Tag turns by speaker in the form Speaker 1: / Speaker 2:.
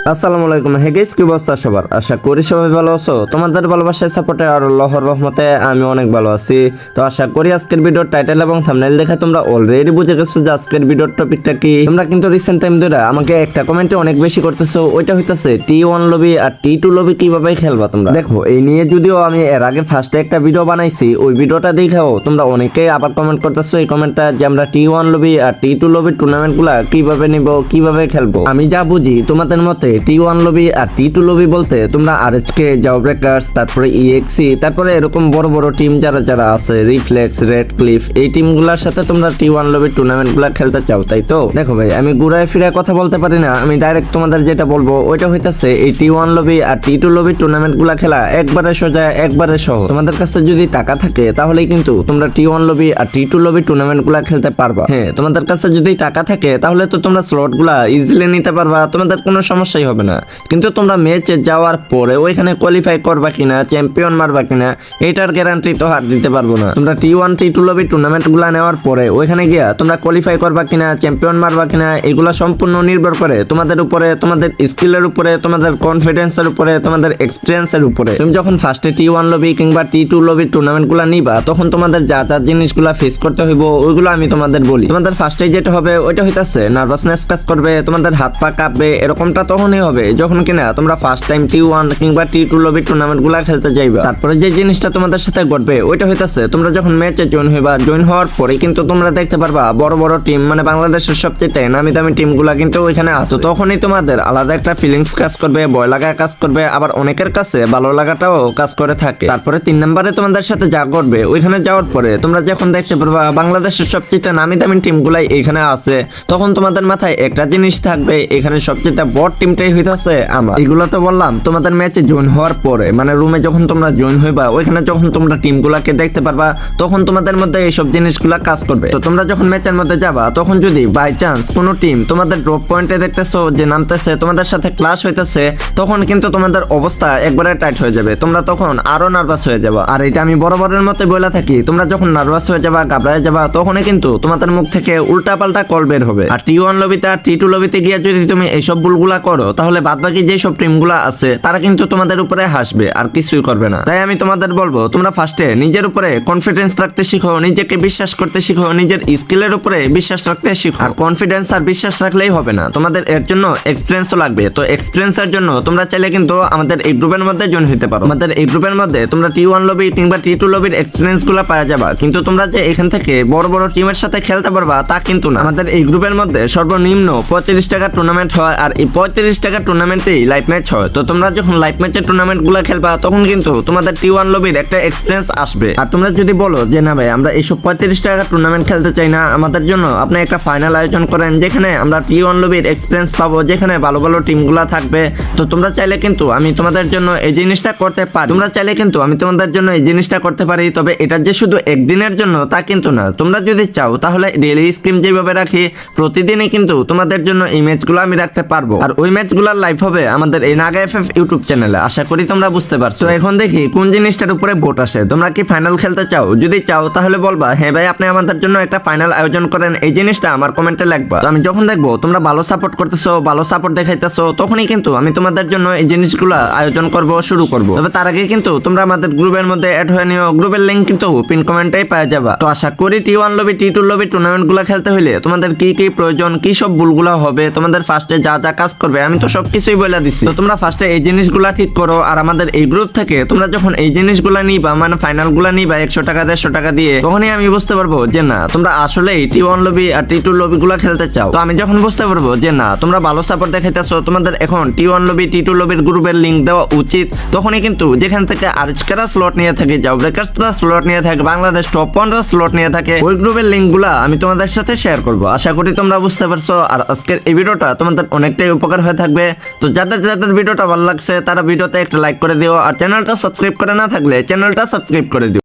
Speaker 1: আসসালামু আলাইকুম। Hey guys, কি অবস্থা সবার? আশা করি সবাই ভালো আছো। তোমাদের ভালোবাসায় সাপোর্টে আর আল্লাহর রহমতে আমি অনেক ভালো আছি। তো আশা করি আজকের ভিডিওর টাইটেল এবং থাম্বনেল দেখে তোমরা অলরেডি বুঝে গেছো যে আজকের ভিডিওর টপিকটা কি। তোমরা কিন্তু রিসেন্ট টাইম ধরে আমাকে একটা কমেন্টে অনেক বেশি করতেছো, ওইটা হইতাছে T1 লবি আর T2 লবি কিভাবে খেলবা তোমরা। দেখো, এই নিয়ে যদিও আমি এর আগে ফার্স্টে একটা ভিডিও বানাইছি, ওই ভিডিওটা দেখাও তোমরা অনেকেই আবার কমেন্ট করতেছো এই কমেন্টটা যে আমরা T1 লবি আর T2 লবির টুর্নামেন্টগুলা কিভাবে নিব, কিভাবে খেলবো। আমি যা বুঝি তোমাদের মতে T1 লবি আর T2 লবি বলতে তোমরা আরএচকে, জাও ব্রেকার্স, তারপরে ইএক্সি, তারপরে এরকম বড় বড় টিম যারা যারা আছে, রিফ্লেক্স, রেড ক্লিফ, এই টিমগুলোর সাথে তোমরা T1 লবির টুর্নামেন্টগুলো খেলতে চাও, তাই তো? দেখো ভাই, আমি ঘুরায় ফিরে কথা বলতে পারি না, আমি ডাইরেক্ট তোমাদের যেটা বলবো ওইটা হইতাছে এই T1 লবি আর T2 লবির টুর্নামেন্টগুলো খেলা একবারে সোজা, একবারে সহজ। তোমাদের কাছে যদি টাকা থাকে তাহলেই কিন্তু তোমরা T1 লবি আর T2 লবির টুর্নামেন্টগুলো খেলতে পারবা। হ্যাঁ, তোমাদের কাছে যদি টাকা থাকে তাহলে তো তোমরা স্লটগুলা ইজিলি নিতে পারবা, তোমাদের কোনো সমস্যাই হবে না। কিন্তু তোমরা ম্যাচে যাওয়ার পরে ওইখানে কোয়ালিফাই করবা কিনা, চ্যাম্পিয়ন মারবা কিনা, এটার গ্যারান্টি তো হাত দিতে পারবো না। তোমরা T1 T2 লবি টুর্নামেন্টগুলো নেওয়ার পরে ওইখানে গিয়া তোমরা কোয়ালিফাই করবা কিনা, চ্যাম্পিয়ন মারবা কিনা, এগুলা সম্পূর্ণ নির্ভর করে তোমাদের উপরে, তোমাদের স্কিলের উপরে, তোমাদের কনফিডেন্সের উপরে, তোমাদের এক্সপিরিয়েন্সের উপরে। তুমি যখন ফার্স্টে T1 লবি কিংবা T2 লবির টুর্নামেন্টগুলো নিবা তখন তোমাদের যা যা জিনিসগুলা ফেস করতে হইব ওইগুলো আমি তোমাদের বলি। তোমাদের ফার্স্টে যেটা হবে ওইটা হইতাছে নার্ভাসনেস কাজ করবে, তোমাদের হাত পা কাঁপবে, এরকমটা তখনই হবে যখন কিনা তোমরা ফার্স্ট টাইম T1 কিংবা T2 লবি টুর্নামেন্টগুলো খেলতে যাইবা। তারপরে যে জিনিসটা তোমাদের সাথে ঘটবে ওইটা হইতাছে তোমরা যখন ম্যাচে জয়েন হইবা, জয়েন হওয়ার পরে কিন্তু তোমরা দেখতে পারবা বড় বড় টিম, মানে বাংলাদেশের সবচেয়ে নামি দামি টিমগুলা কিন্তু ওইখানে আছে। তখনই তোমাদের আলাদা একটা ফিলিংস কাজ করবে, ভয় লাগা কাজ করবে, আবার অনেকের কাছে ভালো লাগাটাও কাজ করে থাকে। তারপরে 3 নম্বরে তোমাদের সাথে যা ঘটবে ওইখানে যাওয়ার পরে তোমরা যখন দেখতে পারবা বাংলাদেশের সবচেয়ে নামি দামি টিমগুলাই এখানে আছে, তখন তোমাদের মাথায় একটা জিনিস থাকবে, এখানে সবচেয়ে বড় টিমটাই হইতাছে আমার। এগুলো তো বললাম তোমাদের ম্যাচে জয়েন হওয়ার পরে, মানে রুমে যখন তোমরা জয়েন হইবা ওইখানে যখন তোমরা টিমগুলাকে দেখতে পারবা তখন তোমাদের মধ্যে এইসব জিনিসগুলা কাজ করবে। তো তোমরা যখন ম্যাচের মধ্যে যাবা তখন যদি বাই চান্স কোনো টিম তোমাদের ড্রপ পয়েন্টে দেখতেছো যে নামতেছে, তোমাদের সাথে ক্লাশ হইতেছে, তখন কিন্তু তোমাদের অবস্থা একবারে টাইট হয়ে যাবে, তোমরা তখন আরো নার্ভাস হয়ে যাবা। আর এটা আমি বরাবরের মতো বলে থাকি, তোমরা যখন নার্ভাস হয়ে যাবা, ঘাবড়ায় যাবা, তখনই কিন্তু তোমাদের মুখ থেকে উল্টা পাল্টা কল বের হবে। আর T1 লবিতে আর T2 লবিতে গিয়ে যদি তুমি এইসব ভুলগুলা করো তাহলে বাদবাকি যেসব টিমগুলা আছে তারা কিন্তু তোমাদের উপরে হাসবে আর কিছুই করবে না। তাই আমি তোমাদের বলবো তোমরা ফার্স্টে নিজের উপরে কনফিডেন্স রাখতে শিখো, নিজেকে বিশ্বাস করতে শিখো, নিজের স্কিলের উপরে বিশ্বাস রাখতে শিখো। আর কনফিডেন্স আর বিশ্বাস রাখলেই হবে না, তোমাদের এর জন্য এক্সপিরিয়েন্সও লাগবে। তো এক্সপিরিয়েন্সের জন্য তোমরা চাইলে কিন্তু আমাদের এই গ্রুপের মধ্যে জয়েন হতে পারো। আমাদের এই গ্রুপের মধ্যে তোমরা T1 লবি কিংবা T2 লবির এক্সপিরিয়েন্স গুলো পাওয়া যাবা, কিন্তু তোমরা যে এখান থেকে বড় বড় টিমের সাথে খেলতে পারবা তা কিন্তু না। আমাদের এই গ্রুপের মধ্যে সর্বনিম্ন 35 টাকা টুর্নামেন্ট হয়, আর এই 35 টাকা টুর্নামেন্টেই লাইভ ম্যাচ হয়। তো তোমরা যখন লাইভ ম্যাচের টুর্নামেন্ট গুলা খেলবা তখন কিন্তু তোমাদের T1 লবির একটা এক্সপিরিয়েন্স আসবে। আর তোমরা যদি বলো যে না ভাই আমরা এইসব 35 টাকা টুর্নামেন্ট খেলতে চাই না, আমাদের জন্য আপনি একটা ফাইনাল আয়োজন করেন যেখানে আমরা T1 লবির এক্সপিরিয়েন্স পাবো, যেখানে ভালো ভালো টিমগুলা থাকবে, তো তোমরা চাইলে কিন্তু আমি তোমাদের জন্য এই জিনিসটা করতে পারি। তোমরা চাইলে কিন্তু আমি তোমাদের জন্য এই জিনিসটা করতে পারি, তবে এটা যে শুধু একদিনের জন্য তা কিন্তু না। তোমরা যদি চাও তাহলে ডেইলি স্ক্রিম যেভাবে রাখি প্রতিদিনই কিন্তু তোমাদের জন্য এই ম্যাচগুলো আমি রাখতে পারবো, আর ওই ম্যাচগুলোর লাইভ হবে আমাদের এই নাগা এফএফ ইউটিউব চ্যানেলে। আশা করি তোমরা বুঝতে পারছো। তো এখন দেখি কোন জিনিসটার উপরে ভোট আসে। তোমরা কি ফাইনাল খেলতে চাও? যদি চাও তাহলে বলবা হ্যাঁ ভাই আপনি আমাদের জন্য একটা ফাইনাল আয়োজন করেন, এই জিনিসটা আমার কমেন্টে লিখবা। তো আমি যখন দেখবো তোমরা ভালো সাপোর্ট করতেছো, ভালো সাপোর্ট দেখাইতেছো, তখনই কিন্তু আমি তোমাদের জন্য এই জিনিসগুলো আয়োজন করব, শুরু করব। তবে তার আগে কিন্তু তোমরা আমাদের গ্রুপের মধ্যে অ্যাড হয়ে নিও, গ্রুপের লিংক কিন্তু পিন কমেন্টেই পাওয়া যাবে। তো আশা করি T1 লবি T2 লবি টুর্নামেন্টগুলো খেলতে হইলে তোমাদের কি কি প্রয়োজন, কি সব ভুলগুলো হবে, তোমাদের ফার্স্টে যা যা কাজ করবে আমি তো সবকিছুই বলে দিছি। তো তোমরা ফার্স্টে এই জিনিসগুলো ঠিক করো, আর আমাদের এই গ্রুপ থেকে তোমরা যখন এই জিনিসগুলো নিবা, মানে ফাইনালগুলো নিবা 100 টাকা 150 টাকা দিয়ে, তখনই আমি বুঝতে পারবো যে না তোমরা আসলেই T1 লবি আর T2 লবিগুলো খেলতে চাও। তো আমি যখন বুঝতে পারবো যে না তোমরা ভালো সাপোর্ট দেখাইতেছো, তোমাদের এখন T1 লবি T2 লবির গ্রুপের লিংক দেওয়া উচিত, তখনই কিন্তু যেখান থেকে আরএচকেরা স্লট নিয়ে থাকে, জাও ব্রেকার্সরা স্লট নিয়ে থাকে, বাংলাদেশ টপ 1 স্লট নিয়ে থাকে, ওই গ্রুপের লিংকগুলো আমি তোমাদের সাথে শেয়ার করব। আশা করি তোমরা বুঝতে পারছো। আর আজকের এই ভিডিওটা তোমাদের অনেকটাই উপকার হয়ে থাকবে। তো যাদের যাদের ভিডিওটা ভালো লাগছে তারা ভিডিওতে একটা লাইক করে দিও, আর চ্যানেলটা সাবস্ক্রাইব করে না থাকলে চ্যানেলটা সাবস্ক্রাইব করে দিও।